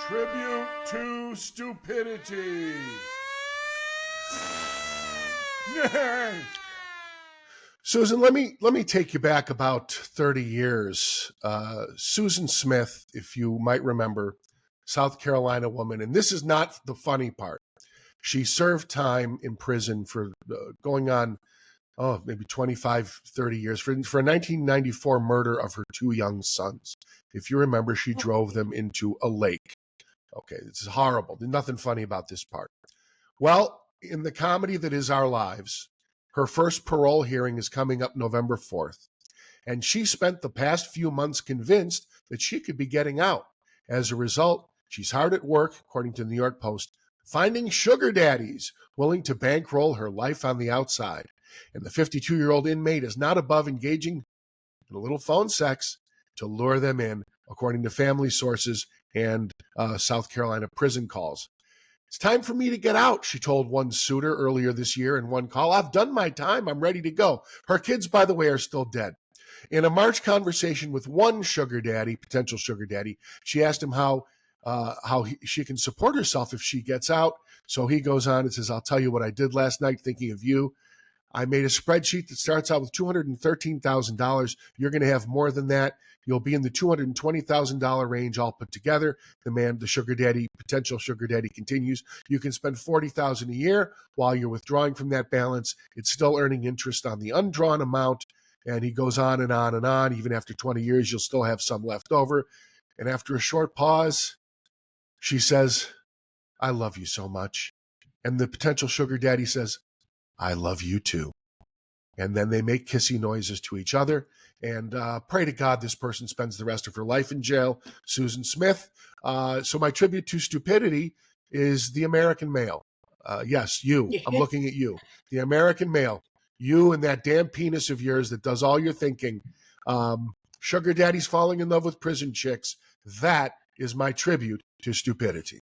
Tribute to Stupidity. Susan, let me take you back about 30 years. Susan Smith, if you might remember, South Carolina woman, and this is not the funny part. She served time in prison for going on, maybe 25, 30 years for a 1994 murder of her two young sons. If you remember, she drove them into a lake. Okay, this is horrible. There's nothing funny about this part. Well, in the comedy that is our lives, her first parole hearing is coming up November 4th. And she spent the past few months convinced that she could be getting out. As a result, she's hard at work, according to the New York Post, finding sugar daddies willing to bankroll her life on the outside. And the 52-year-old inmate is not above engaging in a little phone sex to lure them in, according to family sources and South Carolina prison calls. It's time for me to get out, she told one suitor earlier this year in one call. I've done my time. I'm ready to go. Her kids, by the way, are still dead. In a March conversation with one sugar daddy, potential sugar daddy, she asked him how she can support herself if she gets out. So he goes on and says, I'll tell you what I did last night thinking of you. I made a spreadsheet that starts out with $213,000. You're going to have more than that. You'll be in the $220,000 range all put together. The sugar daddy, potential sugar daddy continues. You can spend $40,000 a year while you're withdrawing from that balance. It's still earning interest on the undrawn amount. And he goes on and on and on. Even after 20 years, you'll still have some left over. And after a short pause, she says, I love you so much. And the potential sugar daddy says, I love you too. And then they make kissy noises to each other. And pray to God this person spends the rest of her life in jail. Susan Smith. So my tribute to Stupidity is the American male. Yes, you. I'm looking at you. The American male. You and that damn penis of yours that does all your thinking. Sugar daddies falling in love with prison chicks. That is my tribute to Stupidity.